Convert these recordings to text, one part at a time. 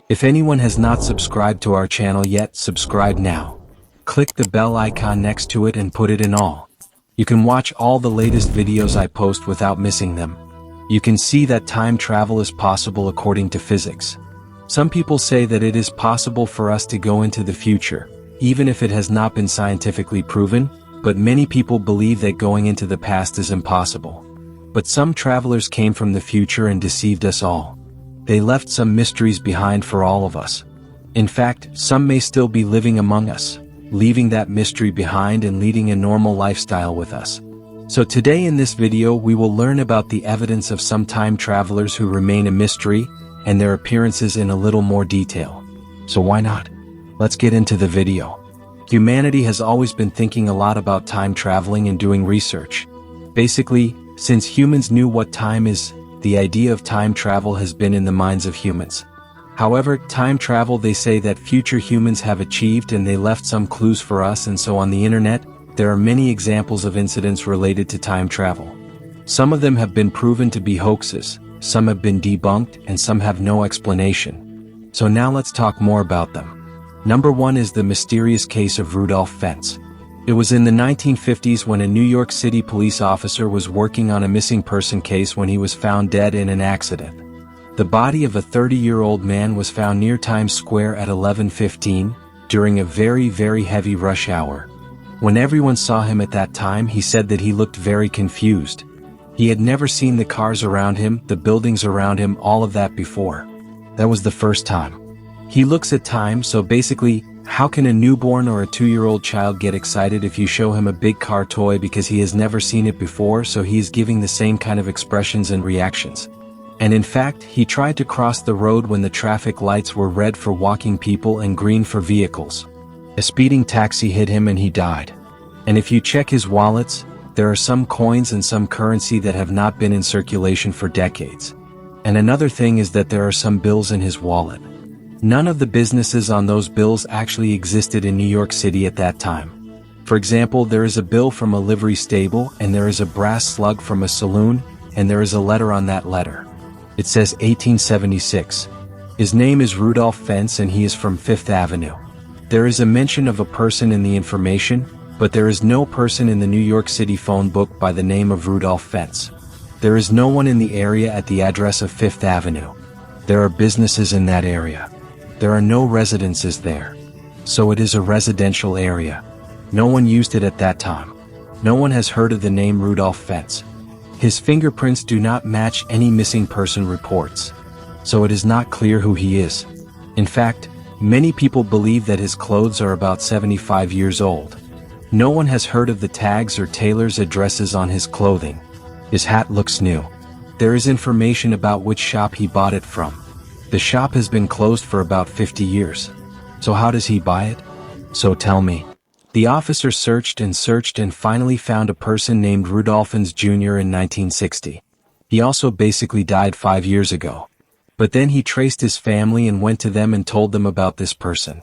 If anyone has not subscribed to our channel yet, subscribe now. Click the bell icon next to it and put it in all. You can watch all the latest videos I post without missing them. You can see that time travel is possible according to physics. Some people say that it is possible for us to go into the future, even if it has not been scientifically proven, but many people believe that going into the past is impossible. But some travelers came from the future and deceived us all. They left some mysteries behind for all of us. In fact, some may still be living among us, leaving that mystery behind and leading a normal lifestyle with us. So today in this video we will learn about the evidence of some time travelers who remain a mystery, and their appearances in a little more detail. So why not? Let's get into the video. Humanity has always been thinking a lot about time traveling and doing research. Basically, since humans knew what time is, the idea of time travel has been in the minds of humans. However, time travel, they say that future humans have achieved, and they left some clues for us, and so on the internet, there are many examples of incidents related to time travel. Some of them have been proven to be hoaxes, some have been debunked, and some have no explanation. So now let's talk more about them. Number 1 is the mysterious case of Rudolph Fentz. It was in the 1950s when a New York City police officer was working on a missing person case when he was found dead in an accident. The body of a 30-year-old man was found near Times Square at 11:15, during a very heavy rush hour. When everyone saw him at that time, he said that he looked very confused. He had never seen the cars around him, the buildings around him, all of that before. That was the first time. He looks at time, so basically, how can a newborn or a 2-year-old child get excited if you show him a big car toy because he has never seen it before, so he is giving the same kind of expressions and reactions. And in fact, he tried to cross the road when the traffic lights were red for walking people and green for vehicles. A speeding taxi hit him and he died. And if you check his wallets, there are some coins and some currency that have not been in circulation for decades. And another thing is that there are some bills in his wallet. None of the businesses on those bills actually existed in New York City at that time. For example, there is a bill from a livery stable, and there is a brass slug from a saloon, and there is a letter on that letter. It says 1876. His name is Rudolph Fentz and he is from 5th Avenue. There is a mention of a person in the information, but there is no person in the New York City phone book by the name of Rudolph Fentz. There is no one in the area at the address of 5th Avenue. There are businesses in that area. There are no residences there. So it is a residential area. No one used it at that time. No one has heard of the name Rudolph Fentz. His fingerprints do not match any missing person reports. So it is not clear who he is. In fact, many people believe that his clothes are about 75 years old. No one has heard of the tags or tailor's addresses on his clothing. His hat looks new. There is information about which shop he bought it from. The shop has been closed for about 50 years. So how does he buy it? So tell me. The officer searched and finally found a person named Rudolph Fentz Jr. in 1960. He also basically died 5 years ago. But then he traced his family and went to them and told them about this person.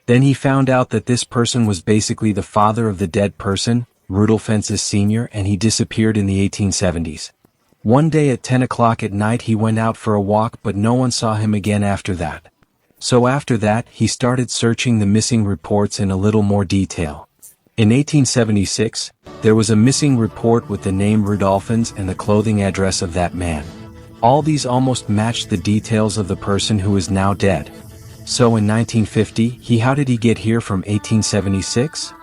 Then he found out that this person was basically the father of the dead person, Rudolph Fentz Sr., and he disappeared in the 1870s. One day at 10 o'clock at night he went out for a walk, but no one saw him again after that. So after that, he started searching the missing reports in a little more detail. In 1876, there was a missing report with the name Rudolph Fentz and the clothing address of that man. All these almost matched the details of the person who is now dead. So in 1950, how did he get here from 1876?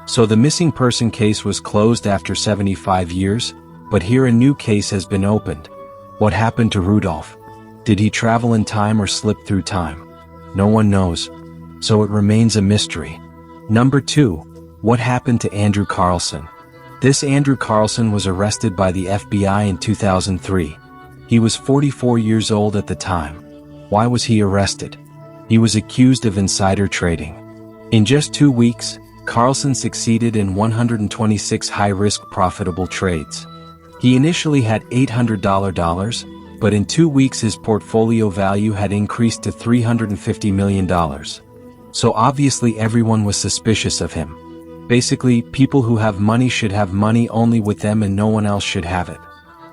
So the missing person case was closed after 75 years, but here a new case has been opened. What happened to Rudolph? Did he travel in time or slip through time? No one knows. So it remains a mystery. Number 2. What happened to Andrew Carlson? This Andrew Carlson was arrested by the FBI in 2003. He was 44 years old at the time. Why was he arrested? He was accused of insider trading. In just 2 weeks, Carlson succeeded in 126 high-risk profitable trades. He initially had $800, but in 2 weeks his portfolio value had increased to $350 million. So obviously everyone was suspicious of him. Basically, people who have money should have money only with them and no one else should have it.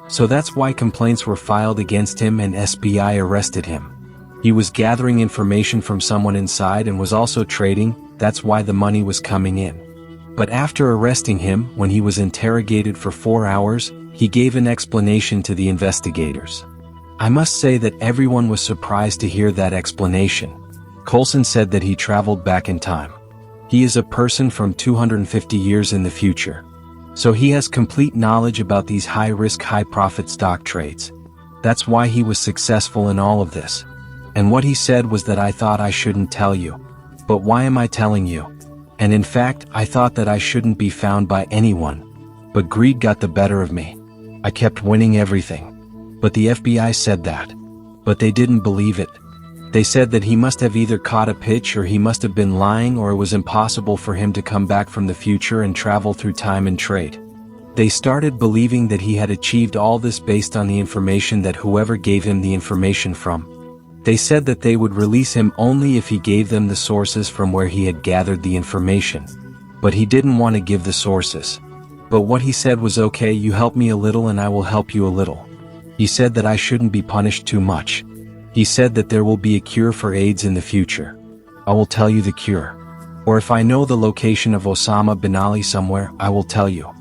So that's why complaints were filed against him and FBI arrested him. He was gathering information from someone inside and was also trading, that's why the money was coming in. But after arresting him, when he was interrogated for 4 hours, he gave an explanation to the investigators. I must say that everyone was surprised to hear that explanation. Carlson said that he traveled back in time. He is a person from 250 years in the future. So he has complete knowledge about these high-risk, high-profit stock trades. That's why he was successful in all of this. And what he said was that I thought I shouldn't tell you. But why am I telling you? And in fact, I thought that I shouldn't be found by anyone. But greed got the better of me. I kept winning everything. But the FBI said that. But they didn't believe it. They said that he must have either caught a pitch or he must have been lying, or it was impossible for him to come back from the future and travel through time and trade. They started believing that he had achieved all this based on the information that whoever gave him the information from. They said that they would release him only if he gave them the sources from where he had gathered the information. But he didn't want to give the sources. But what he said was, okay, you help me a little and I will help you a little. He said that I shouldn't be punished too much. He said that there will be a cure for AIDS in the future. I will tell you the cure. Or if I know the location of Osama bin Ali somewhere, I will tell you.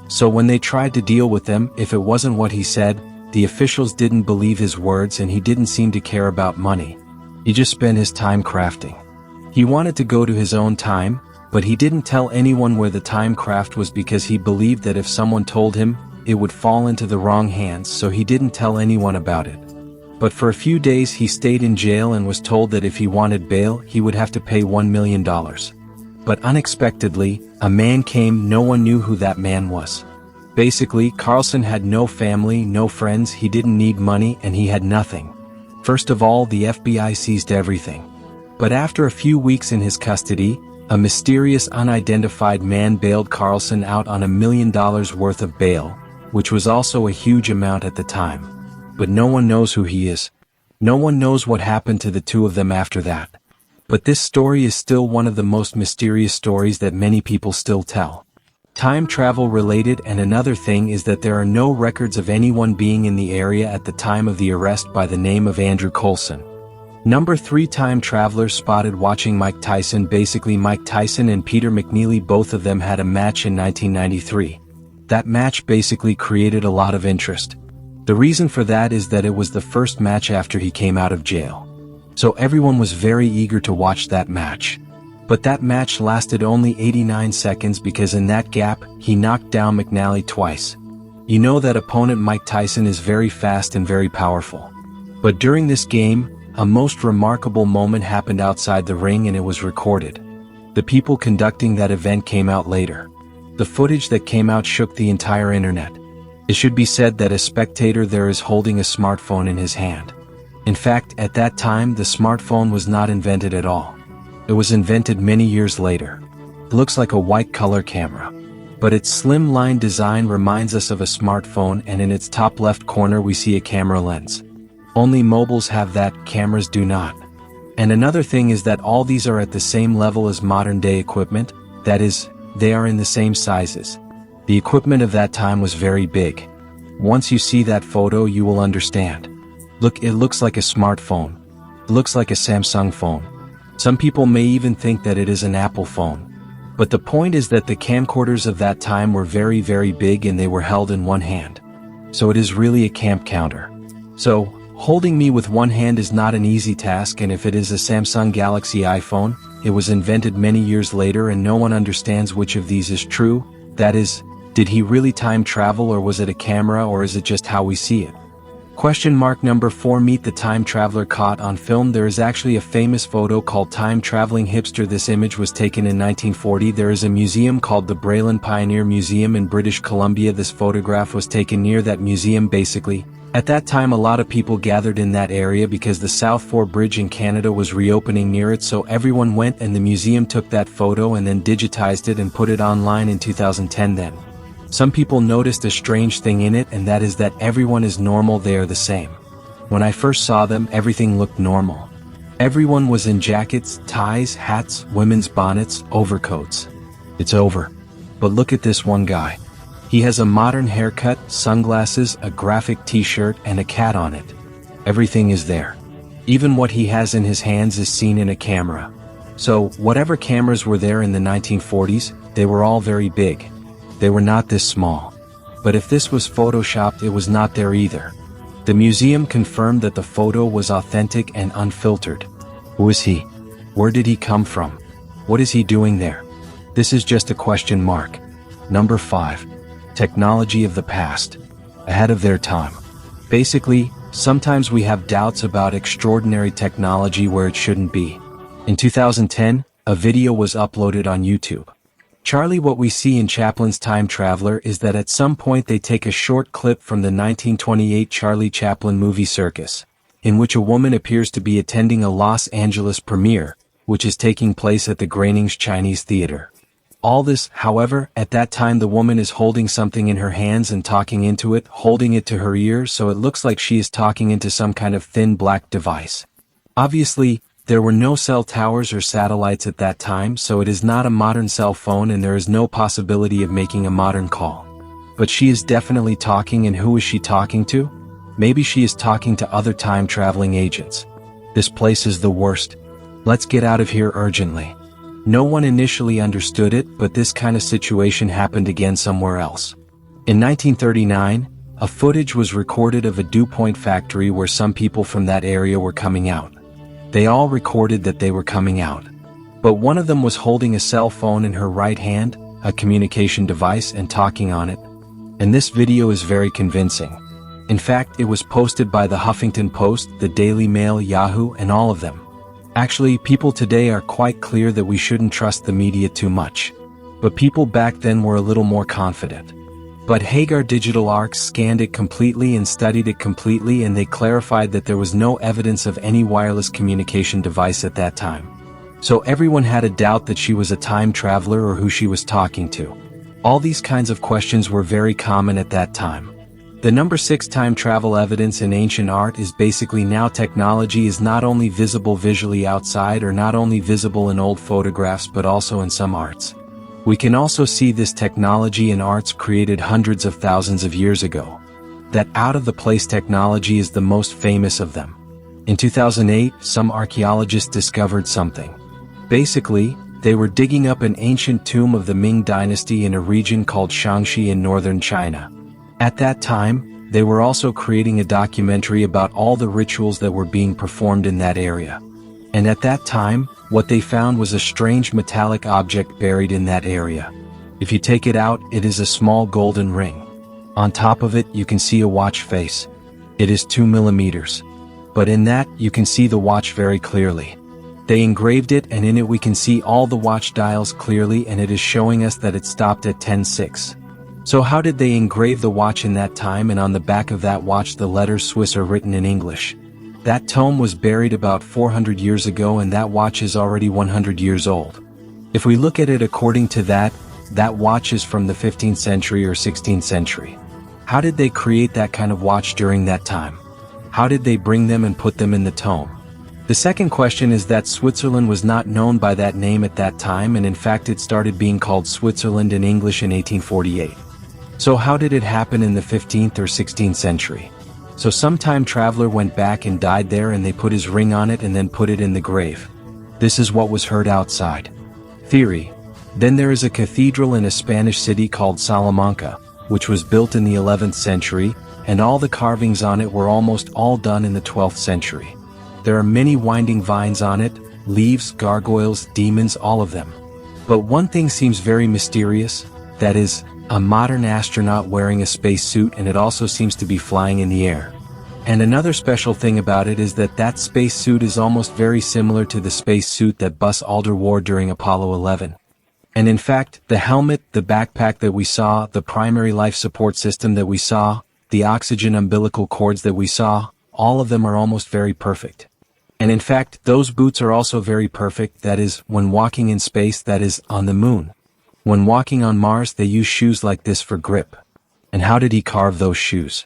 So when they tried to deal with them, if it wasn't what he said, the officials didn't believe his words and he didn't seem to care about money. He just spent his time crafting. He wanted to go to his own time, but he didn't tell anyone where the time craft was because he believed that if someone told him, it would fall into the wrong hands, so he didn't tell anyone about it. But for a few days he stayed in jail and was told that if he wanted bail, he would have to pay $1 million. But unexpectedly, a man came. No one knew who that man was. Basically, Carlson had no family, no friends, he didn't need money, and he had nothing. First of all, the FBI seized everything. But after a few weeks in his custody, a mysterious unidentified man bailed Carlson out on $1 million worth of bail, which was also a huge amount at the time. But no one knows who he is. No one knows what happened to the two of them after that. But this story is still one of the most mysterious stories that many people still tell. Time travel related, and another thing is that there are no records of anyone being in the area at the time of the arrest by the name of Andrew Carlson. Number 3 time travelers spotted watching Mike Tyson. Basically, Mike Tyson and Peter McNeely, both of them had a match in 1993. That match basically created a lot of interest. The reason for that is that it was the first match after he came out of jail. So everyone was very eager to watch that match. But that match lasted only 89 seconds because in that gap, he knocked down McNally twice. You know that opponent Mike Tyson is very fast and very powerful. But during this game, a most remarkable moment happened outside the ring and it was recorded. The people conducting that event came out later. The footage that came out shook the entire internet. It should be said that a spectator there is holding a smartphone in his hand. In fact, at that time the smartphone was not invented at all. It was invented many years later. It looks like a white color camera. But its slim line design reminds us of a smartphone, and in its top left corner we see a camera lens. Only mobiles have that, cameras do not. And another thing is that all these are at the same level as modern day equipment, that is, they are in the same sizes. The equipment of that time was very big. Once you see that photo you will understand. Look, it looks like a smartphone. It looks like a Samsung phone. Some people may even think that it is an Apple phone. But the point is that the camcorders of that time were very, very big and they were held in one hand. So it is really a camp counter. So, holding me with one hand is not an easy task, and if it is a Samsung Galaxy iPhone, it was invented many years later and no one understands which of these is true. That is, did he really time travel, or was it a camera, or is it just how we see it? Question mark. Number 4. Meet the time traveler caught on film. There is actually a famous photo called Time Traveling Hipster. This image was taken in 1940. There is a museum called the Braylon Pioneer Museum in British Columbia. This photograph was taken near that museum. Basically, at that time a lot of people gathered in that area because the South Fork Bridge in Canada was reopening near it, so everyone went and the museum took that photo and then digitized it and put it online in 2010 then. Some people noticed a strange thing in it, and that is that everyone is normal, they are the same. When I first saw them, everything looked normal. Everyone was in jackets, ties, hats, women's bonnets, overcoats. It's over. But look at this one guy. He has a modern haircut, sunglasses, a graphic t-shirt, and a cat on it. Everything is there. Even what he has in his hands is seen in a camera. So, whatever cameras were there in the 1940s, they were all very big. They were not this small. But if this was photoshopped, it was not there either. The museum confirmed that the photo was authentic and unfiltered. Who is he? Where did he come from? What is he doing there? This is just a question mark. Number 5. Technology of the past. Ahead of their time. Basically, sometimes we have doubts about extraordinary technology where it shouldn't be. In 2010, a video was uploaded on YouTube. Charlie, what we see in Chaplin's Time Traveler is that at some point they take a short clip from the 1928 Charlie Chaplin movie Circus, in which a woman appears to be attending a Los Angeles premiere, which is taking place at the Groening's Chinese Theater. All this, however, at that time the woman is holding something in her hands and talking into it, holding it to her ear, so it looks like she is talking into some kind of thin black device. Obviously, there were no cell towers or satellites at that time, so it is not a modern cell phone and there is no possibility of making a modern call. But she is definitely talking, and who is she talking to? Maybe she is talking to other time-traveling agents. This place is the worst. Let's get out of here urgently. No one initially understood it, but this kind of situation happened again somewhere else. In 1939, a footage was recorded of a DuPont factory where some people from that area were coming out. They all recorded that they were coming out. But one of them was holding a cell phone in her right hand, a communication device, and talking on it. And this video is very convincing. In fact, it was posted by the Huffington Post, the Daily Mail, Yahoo, and all of them. Actually, people today are quite clear that we shouldn't trust the media too much. But people back then were a little more confident. But Hagar Digital Arcs scanned it completely and studied it completely, and they clarified that there was no evidence of any wireless communication device at that time. So everyone had a doubt that she was a time traveler or who she was talking to. All these kinds of questions were very common at that time. The number 6 time travel evidence in ancient art is basically now technology is not only visible visually outside or not only visible in old photographs but also in some arts. We can also see this technology in arts created hundreds of thousands of years ago. That out-of-the-place technology is the most famous of them. In 2008, some archaeologists discovered something. Basically, they were digging up an ancient tomb of the Ming Dynasty in a region called Shaanxi in northern China. At that time, they were also creating a documentary about all the rituals that were being performed in that area. And at that time, what they found was a strange metallic object buried in that area. If you take it out, it is a small golden ring. On top of it, you can see a watch face. It is 2 millimeters. But in that, you can see the watch very clearly. They engraved it, and in it we can see all the watch dials clearly, and it is showing us that it stopped at 10:6. So how did they engrave the watch in that time? And on the back of that watch the letters Swiss are written in English. That tome was buried about 400 years ago, and that watch is already 100 years old. If we look at it according to that watch is from the 15th century or 16th century. How did they create that kind of watch during that time? How did they bring them and put them in the tome? The second question is that Switzerland was not known by that name at that time, and in fact it started being called Switzerland in English in 1848. So how did it happen in the 15th or 16th century? So some time traveler went back and died there, and they put his ring on it and then put it in the grave. This is what was heard outside. Theory. Then there is a cathedral in a Spanish city called Salamanca, which was built in the 11th century, and all the carvings on it were almost all done in the 12th century. There are many winding vines on it, leaves, gargoyles, demons, all of them. But one thing seems very mysterious, that is, a modern astronaut wearing a space suit, and it also seems to be flying in the air. And another special thing about it is that that space suit is almost very similar to the space suit that Buzz Aldrin wore during Apollo 11. And in fact, the helmet, the backpack that we saw, the primary life support system that we saw, the oxygen umbilical cords that we saw, all of them are almost very perfect. And in fact, those boots are also very perfect, that is, when walking in space, that is, on the moon. When walking on Mars, they use shoes like this for grip. And how did he carve those shoes?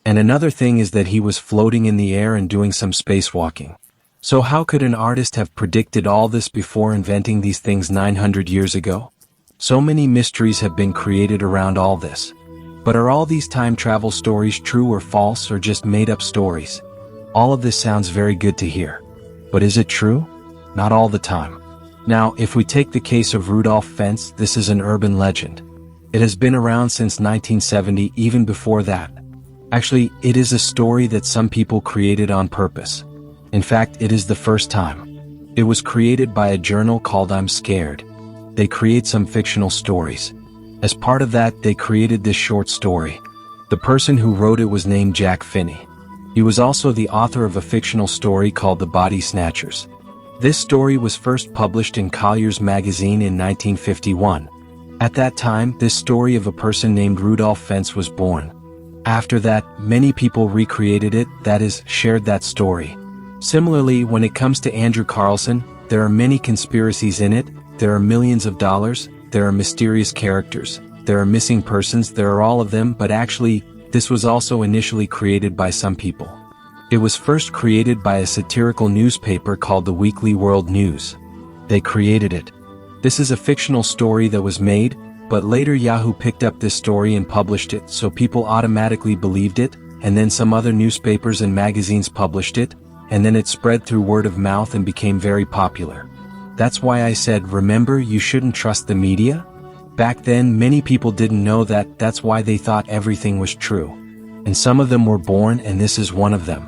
And another thing is that he was floating in the air and doing some spacewalking. So how could an artist have predicted all this before inventing these things 900 years ago? So many mysteries have been created around all this. But are all these time travel stories true or false, or just made up stories? All of this sounds very good to hear. But is it true? Not all the time. Now, if we take the case of Rudolph Fentz, this is an urban legend. It has been around since 1970, even before that. Actually, it is a story that some people created on purpose. In fact, it is the first time. It was created by a journal called I'm Scared. They create some fictional stories. As part of that, they created this short story. The person who wrote it was named Jack Finney. He was also the author of a fictional story called The Body Snatchers. This story was first published in Collier's magazine in 1951. At that time, this story of a person named Rudolph Fentz was born. After that, many people recreated it, that is, shared that story. Similarly, when it comes to Andrew Carlson, there are many conspiracies in it, there are millions of dollars, there are mysterious characters, there are missing persons, there are all of them, but actually, this was also initially created by some people. It was first created by a satirical newspaper called the Weekly World News. They created it. This is a fictional story that was made, but later Yahoo picked up this story and published it, so people automatically believed it, and then some other newspapers and magazines published it, and then it spread through word of mouth and became very popular. That's why I said, remember, you shouldn't trust the media? Back then, many people didn't know that, that's why they thought everything was true. And some of them were born, and this is one of them.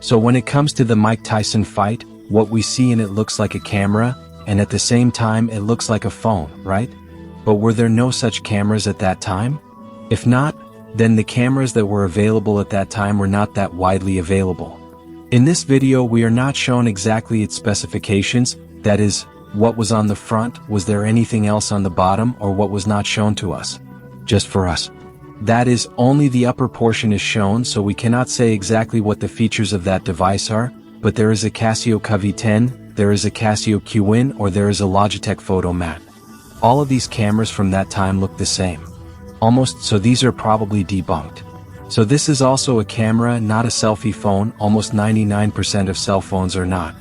So when it comes to the Mike Tyson fight, what we see in it looks like a camera, and at the same time it looks like a phone, right? But were there no such cameras at that time? If not, then the cameras that were available at that time were not that widely available. In this video we are not shown exactly its specifications, that is, what was on the front, was there anything else on the bottom, or what was not shown to us? Just for us. That is, only the upper portion is shown, so we cannot say exactly what the features of that device are, but there is a Casio V10, there is a Casio QN, or there is a Logitech Photomat. All of these cameras from that time look the same. Almost, so these are probably debunked. So this is also a camera, not a selfie phone, almost 99% of cell phones are not.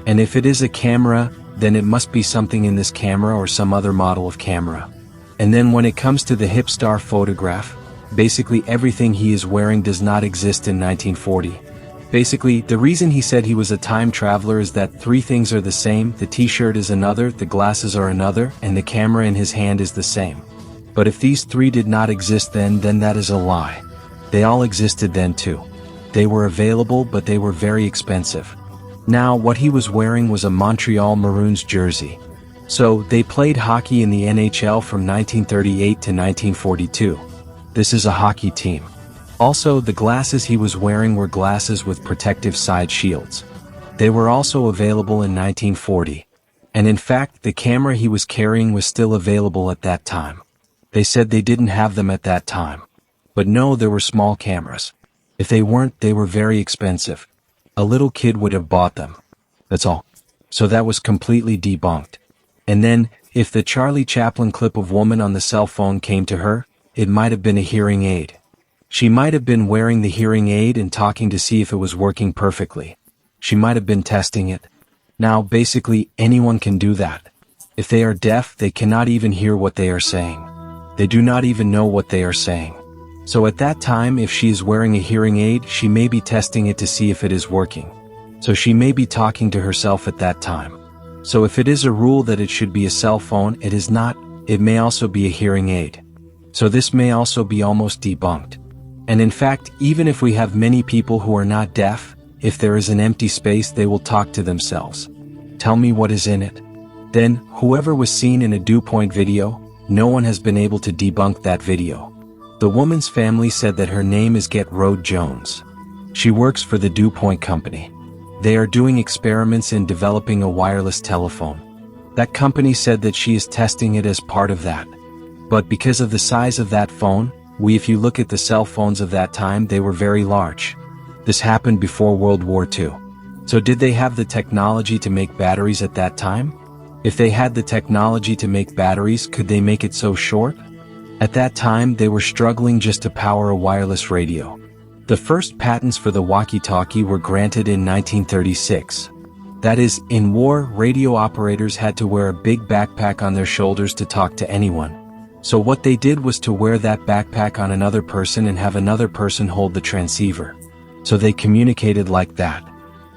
And if it is a camera, then it must be something in this camera or some other model of camera. And then when it comes to the Hipster photograph, basically everything he is wearing does not exist in 1940. Basically, the reason he said he was a time traveler is that three things are the same, the t-shirt is another, the glasses are another, and the camera in his hand is the same. But if these three did not exist then that is a lie. They all existed then too. They were available, but they were very expensive. Now, what he was wearing was a Montreal Maroons jersey. So, they played hockey in the NHL from 1938 to 1942. This is a hockey team. Also, the glasses he was wearing were glasses with protective side shields. They were also available in 1940. And in fact, the camera he was carrying was still available at that time. They said they didn't have them at that time. But no, there were small cameras. If they weren't, they were very expensive. A little kid would have bought them. That's all. So that was completely debunked. And then, if the Charlie Chaplin clip of woman on the cell phone came to her, it might have been a hearing aid. She might have been wearing the hearing aid and talking to see if it was working perfectly. She might have been testing it. Now, basically, anyone can do that. If they are deaf, they cannot even hear what they are saying. They do not even know what they are saying. So at that time, if she is wearing a hearing aid, she may be testing it to see if it is working. So she may be talking to herself at that time. So if it is a rule that it should be a cell phone, it is not. It may also be a hearing aid. So this may also be almost debunked. And in fact, even if we have many people who are not deaf, if there is an empty space, they will talk to themselves. Tell me what is in it. Then, whoever was seen in a Dew Point video, no one has been able to debunk that video. The woman's family said that her name is Get Road Jones. She works for the Dew Point company. They are doing experiments in developing a wireless telephone. That company said that she is testing it as part of that. But because of the size of that phone, if you look at the cell phones of that time, they were very large. This happened before World War II. So did they have the technology to make batteries at that time? If they had the technology to make batteries, could they make it so short? At that time, they were struggling just to power a wireless radio. The first patents for the walkie-talkie were granted in 1936. That is, in war, radio operators had to wear a big backpack on their shoulders to talk to anyone. So what they did was to wear that backpack on another person and have another person hold the transceiver. So they communicated like that.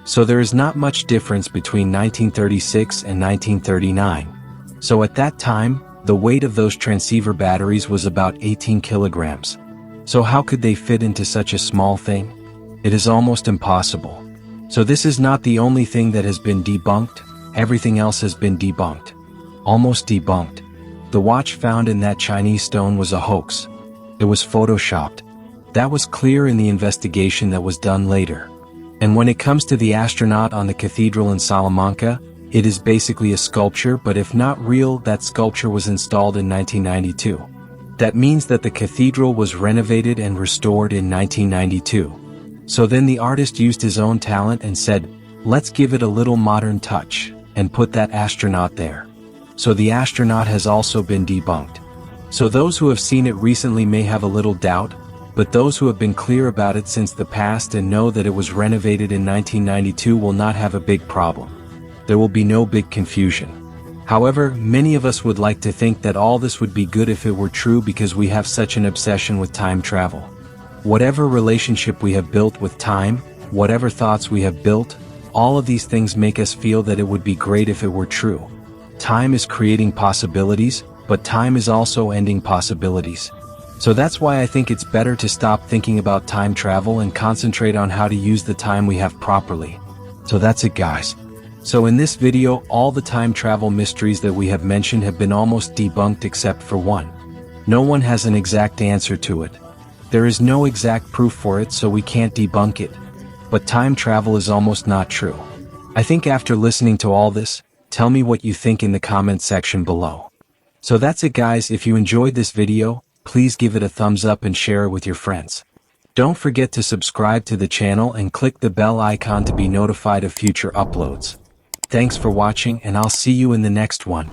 So there is not much difference between 1936 and 1939. So at that time, the weight of those transceiver batteries was about 18 kilograms. So how could they fit into such a small thing? It is almost impossible. So this is not the only thing that has been debunked, everything else has been debunked. Almost debunked. The watch found in that Chinese stone was a hoax. It was photoshopped. That was clear in the investigation that was done later. And when it comes to the astronaut on the cathedral in Salamanca, it is basically a sculpture, but if not real, that sculpture was installed in 1992. That means that the cathedral was renovated and restored in 1992. So then the artist used his own talent and said, let's give it a little modern touch, and put that astronaut there. So the astronaut has also been debunked. So those who have seen it recently may have a little doubt, but those who have been clear about it since the past and know that it was renovated in 1992 will not have a big problem. There will be no big confusion. However, many of us would like to think that all this would be good if it were true because we have such an obsession with time travel. Whatever relationship we have built with time, whatever thoughts we have built, all of these things make us feel that it would be great if it were true. Time is creating possibilities, but time is also ending possibilities. So that's why I think it's better to stop thinking about time travel and concentrate on how to use the time we have properly. So that's it, guys. So in this video, all the time travel mysteries that we have mentioned have been almost debunked except for one. No one has an exact answer to it. There is no exact proof for it, so we can't debunk it. But time travel is almost not true. I think after listening to all this, tell me what you think in the comment section below. So that's it, guys. If you enjoyed this video, please give it a thumbs up and share it with your friends. Don't forget to subscribe to the channel and click the bell icon to be notified of future uploads. Thanks for watching, and I'll see you in the next one.